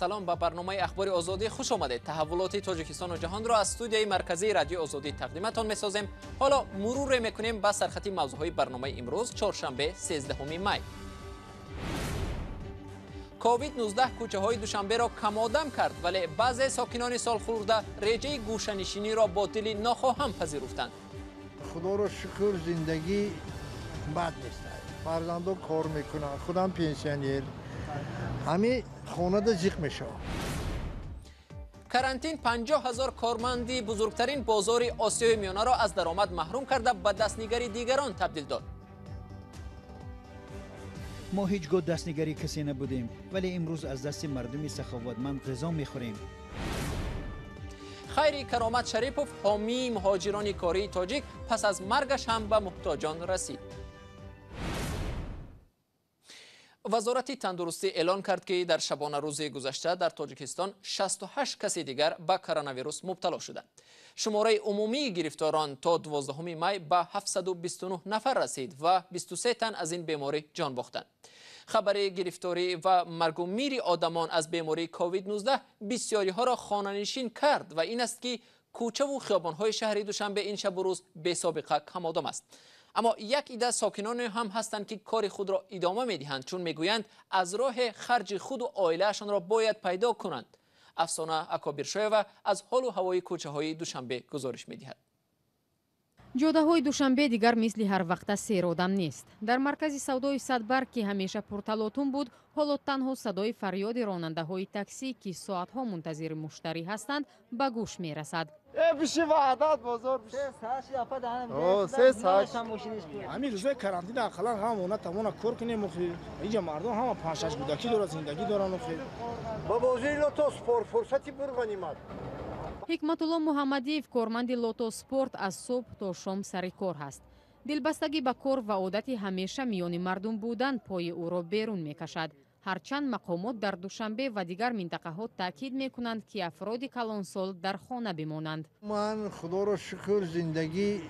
سلام به برنامه اخبار آزادی خوش آمدید. تحولات تاجیکستان و جهان را از استودیوی مرکزی رادیو آزادی تقدیمتان می‌سازیم. حالا مرور می‌کنیم به سرخط موضوعهای برنامه امروز چهارشنبه 13 می. کووید 19 کوچه‌های دوشنبه را کم‌آدم کرد، ولی بعضی ساکنان سالخورده رژه گوشه‌نشینی را با دل ناخواهم پذیرفتند. خدا را شکر زندگی بد نیست. فرزندان کار میکنن، خودم پنسیونر، همه خانه دا جیغ میشه. کرانتین 50,000 کارمندی بزرگترین بازار آسیای میانه را از درآمد محروم کرده به دستنگری دیگران تبدیل داد. ما هیچگاه دستنگری کسی نبودیم، ولی امروز از دست مردم سخاوتمند غذا میخوریم. خیری کرامت شریپوف حامی مهاجران کاری تاجیک پس از مرگش هم به محتاجان رسید. وزارت تندرستی اعلان کرد که در شبانه روز گذشته در تاجیکستان 68 کسی دیگر به کرونا ویروس مبتلا شدند. شماره عمومی گرفتاران تا 12 می به 729 نفر رسید و 23 تن از این بیماری جان باختند. خبر گرفتاری و مرگ و میر آدمان از بیماری کووید 19 بسیاری ها را خانه‌نشین کرد و این است که کوچه و خیابان‌های شهر دوشنبه این شب و روز بی سابقه کم‌آدم است. اما یک عده ساکنان هم هستند که کار خود را ادامه می‌دهند، چون میگویند از راه خرج خود و عائله‌شان را باید پیدا کنند. افسانه اکابرشایو از حال و هوای کوچه‌های دوشنبه گزارش می‌دهد. جاده‌های دوشنبه دیگر مثل هر وقت سیرآدم نیست. در مرکز سودای صدبرگ که همیشه پرتلاطم بود، حالا تنها صدای فریاد راننده‌های تاکسی که ساعت‌ها منتظر مشتری هستند به گوش می‌رسد. بشه وحدت بازار همین روزای کرانتین اقلا همونا تمونا کار کنیم مخی اینجا مردم هم 5-6 کودکی داره زندگی دارن مخی با بازی لوتو سپور فرصتی برغنیمت. حکمتالله محمدیف کارمند لوتو سپورت از صبح تا شام سر کار هست. دلبستگی به کار و عادت همیشه میان مردم بودن پای او را بیرون میکشد. هرچند مقامات در دوشنبه و دیگر منطقه ها تاکید میکنند که افراد کلانسال در خانه بمانند. من خدا را شکر زندگی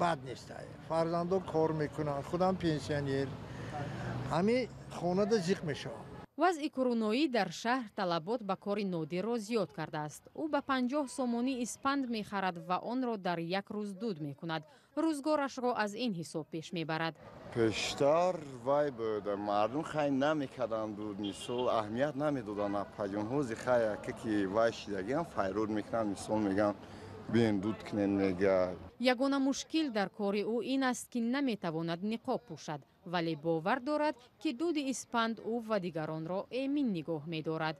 بد نیست. فرزندان کار میکنن، خودم پنسیونر، همه خانه دا جیغ میشه. وضع کرونایی در شهر طلبات به کار نادر را زیاد کرده است. او به 50 سومانی اسپند می خرد و آن را در یک روز دود می کند. روزگارش را از این حساب پیش می برد. پیشتر وای بود مردم خیلی نمیکردند دود مثل اهمیت نمیدادند. پیام‌های خیلی که وای شدگی هم فیرود میکنند مثل میگن بین دود کنین میگه. یگانه مشکل در کار او این است که نمیتواند نقاب پوشد، ولی باور دارد که دود اسپند او و دیگران را ایمن نگاه می‌دارد.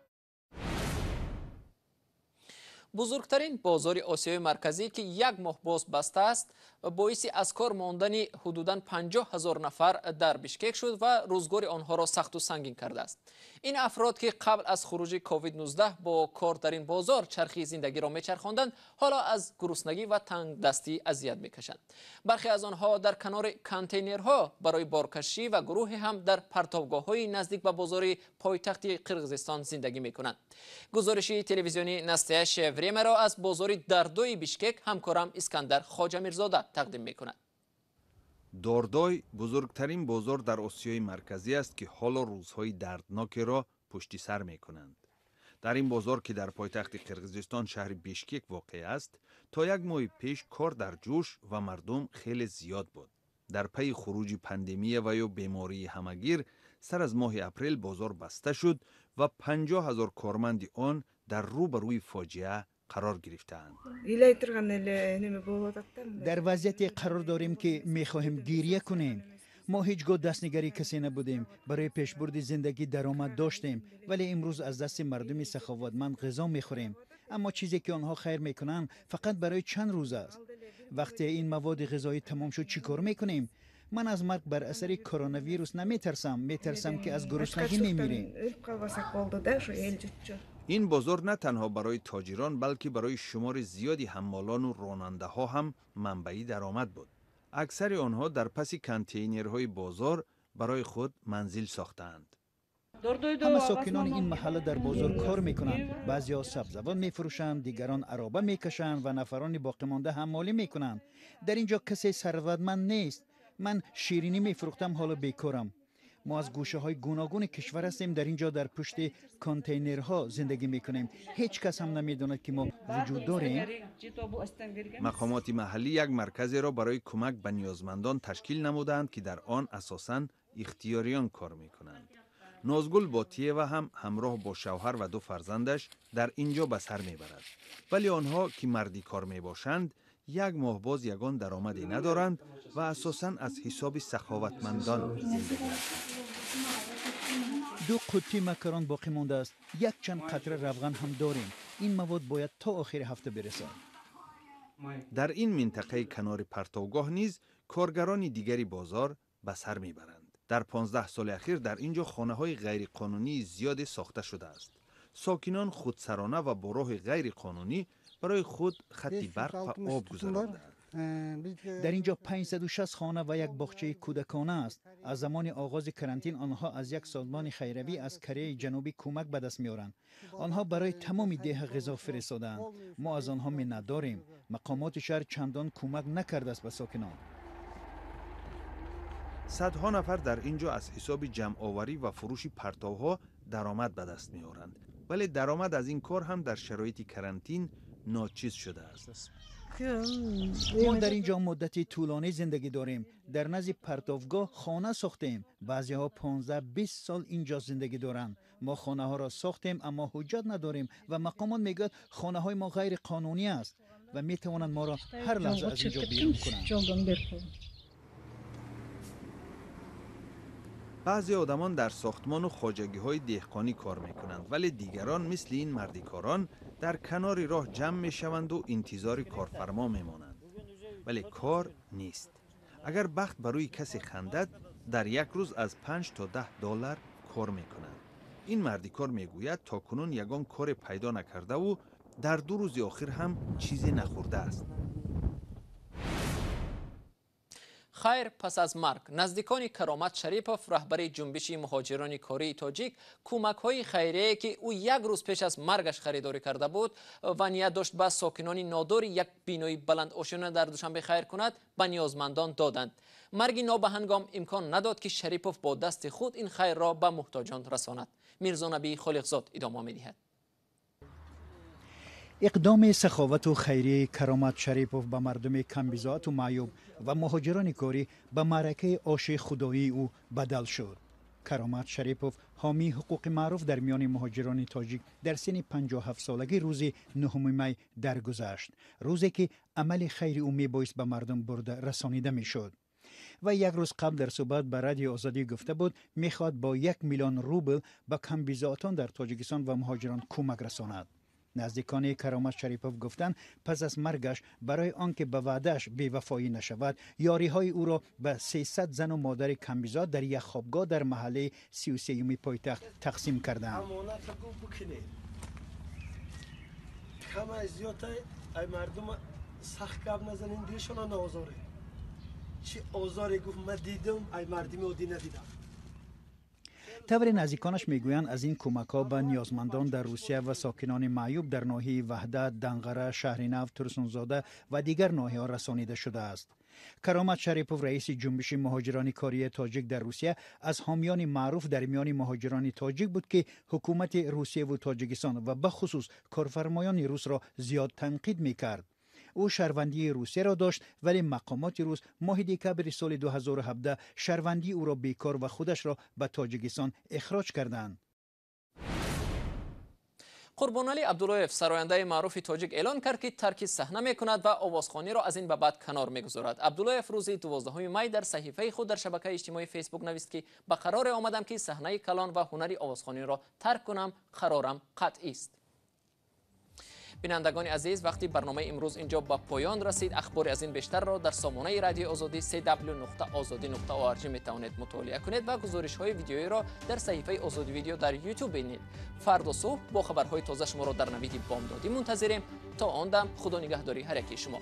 بزرگترین بازار آسیای مرکزی که یک ماه باز بسته است باعث از کار ماندن حدوداً 50,000 نفر در بشکک شد و روزگار آنها را سخت و سنگین کرده است. این افراد که قبل از خروج کووید 19 با کار در این بازار چرخی زندگی را میچرخاندند، حالا از گرسنگی و تنگ دستی اذیت میکشند. برخی از آنها در کنار کانتینرها برای بارکشی و گروهی هم در پرتابگاه‌های نزدیک به بازار پایتخت قرقیزستان زندگی میکنند. گزارشی تلویزیونی نستیا شوری مرا از بازار دردوی بشکک همکارم اسکندر خواجه میرزاده تقدیم میکند. داردوی بزرگترین بازار در آسیای مرکزی است که حالا روزهای دردناکی را پشت سر می کنند. در این بازار که در پایتخت قرقیزستان شهر بشکک واقع است، تا یک ماه پیش کار در جوش و مردم خیلی زیاد بود. در پی خروج پاندمی و یا بیماری همگیر سر از ماه اپریل بازار بسته شد و 50,000 کارمند آن در روبروی فاجعه قرار گرفتند. در وضعیتی قرار داریم که میخواهیم گریه کنیم. ما هیچگاه دستنگری کسی نبودیم. برای پیشبرد زندگی درآمد داشتیم، ولی امروز از دست مردم سخاوتمند غذا میخوریم. اما چیزی که آنها خیر میکنند فقط برای چند روز است. وقتی این مواد غذایی تمام شد چیکار میکنیم؟ من از مرگ بر اثر کرونا ویروس میترسم که از گرسنگی میمیریم. این بازار نه تنها برای تاجران بلکه برای شمار زیادی حمالان و راننده ها هم منبعی درآمد بود. اکثر آنها در پس کانتینرهای بازار برای خود منزل ساختند. همه ساکنان این محله در بازار کار میکنند. بعضیا سبزیجات میفروشند، دیگران عرابه میکشند و نفران باقی مانده حمالی میکنند. در اینجا کسی ثروتمند نیست. من شیرینی میفروختم، حالا بیکارم. ما از گوشه های گوناگون کشور هستیم. در اینجا در پشت کانتینرها زندگی میکنیم. هیچ کس هم نمیدوند که ما وجود داریم. مقامات محلی یک مرکزی را برای کمک به نیازمندان تشکیل نمودند که در آن اساساً اختیاریان کار میکنند. نازگل باتیه هم همراه با شوهر و 2 فرزندش در اینجا به سر میبرد. ولی آنها که مردی کار میباشند یک ماه باز یگان درآمدی ندارند و اساساً از حساب سخاوتمندان زندگی می‌کنند. 2 قوطی مکران باقی مانده است. یک چند قطره روغن هم داریم. این مواد باید تا آخر هفته برسد. در این منطقه کنار پرتوگاه نیز کارگران دیگری بازار به سر میبرند. در 15 سال اخیر در اینجا خانه‌های غیرقانونی زیاد ساخته شده است. ساکنان خودسرانه و با راه غیرقانونی برای خود خطی برق و آب گذراندند. در اینجا 560 خانه و یک باغچه کودکانه است. از زمان آغاز کرانتین آنها از یک سازمان خیروی از کره جنوبی کمک به دست میارند. آنها برای تمام ده غذا فرستادند. ما از آنها منت داریم. مقامات شهر چندان کمک نکرده است به ساکنان. صدها نفر در اینجا از حساب جمع آوری و فروش پرتوها درآمد به دست میارند. ولی درآمد از این کار هم در شرایط کرانتین ناچیز شده است. ما در اینجا مدتی طولانی زندگی داریم. در نزد پرتوگاه خانه ساختیم. بعضی ها 15-20 سال اینجا زندگی دارند. ما خانه ها را ساختیم اما حجت نداریم و مقامات میگوید خانه های ما غیر قانونی است و میتوانند ما را هر لحظه از اینجا بیرون کنند. بعضی آدمان در ساختمان و خواجگی‌های دهقانی کار میکنند ولی دیگران مثل این مردکاران در کنار راه جمع میشوند و انتظار کارفرما میمانند. ولی کار نیست. اگر بخت برای کسی خندد در یک روز از 5 تا 10 دلار کار میکنند. این مردکار میگوید تا کنون یگان کار پیدا نکرده و در 2 روز آخر هم چیزی نخورده است. خیر پس از مرگ نزدیکان کرامت شریپوف رهبر جنبش مهاجران کره تاجیک کمک‌های خیریه‌ای که او 1 روز پیش از مرگش خریداری کرده بود و نیت داشت به ساکنان نادار یک بینای بلند آشیانه در دوشنبه خیر کند به نیازمندان دادند. مرگ نابهنگام امکان نداد که شریپوف با دست خود این خیر را به محتاجان رساند. میرزا نبی خالقزاد ادامه می‌دهد. اقدام سخاوت و خیریه کرامت شریپوف به مردم کمبزاعت و معیوب و مهاجران کاری به معرکه آش خدایی او بدل شد. کرامت شریپوف حامی حقوق معروف در میان مهاجران تاجیک در سن 57 سالگی روز 9 می درگذشت. روزی که عمل خیری او میبایست به مردم برده رسانیده میشد. و 1 روز قبل در صحبت به رادیو آزادی گفته بود میخواد با 1 میلیون روبل به کمبزاعتان در تاجیکستان و مهاجران کمک رساند. نزدیکان کرامت شریپوف گفتند پس از مرگش برای آنکه به وعده‌اش بی‌وفایی نشود یاری‌های او را به 300 زن و مادر کمبزاد در یک خوابگاه در محله 33 پایتخت تقسیم کردند. کم زیاد ای مردم سخت کاب نزنین دیشون آزاره چی آزاری گفت من دیدم ای مردم عادی ندیدم. طور نزدیکانش میگویند از این کمک‌ها به نیازمندان در روسیه و ساکنان معیوب در ناحیه وحدت، دنقره، شهرنو، ترسونزاده و دیگر ناحیه‌ها رسانیده شده است. کرامت شریپوف رئیس جنبش مهاجران کاری تاجیک در روسیه از حامیان معروف در میان مهاجران تاجیک بود که حکومت روسیه و تاجیکستان و به خصوص کارفرمایان روس را زیاد تنقید می‌کرد. او شهروندی روسیه را داشت ولی مقامات روس ماه دکبر سال 2017 شهروندی او را بیکار و خودش را به تاجیکستان اخراج کردند. قربانعلی عبداللهیف سراینده معروف تاجیک اعلان کرد که ترک صحنه میکند و آوازخوانی را از این به بعد کنار میگذارد. عبداللهیف روز 12 می در صحیفه خود در شبکه اجتماعی فیسبوک نوشت که به قرار آمدم که صحنه کلان و هنری آوازخوانی را ترک کنم، قرارم قطعی است. بینندگان عزیز وقتی برنامه امروز اینجا به پایان رسید. اخبار از این بیشتر را در سامانه رادیو آزادی www.azadi.org میتوانید مطالعه کنید و گزارش های ویدیویی را در صحیفه آزادی ویدیو در یوتیوب ببینید. فردا صبح با خبرهای تازه شما را در نوید بامدادی منتظریم. تا آن دم خدا نگهداری هر یکی شما.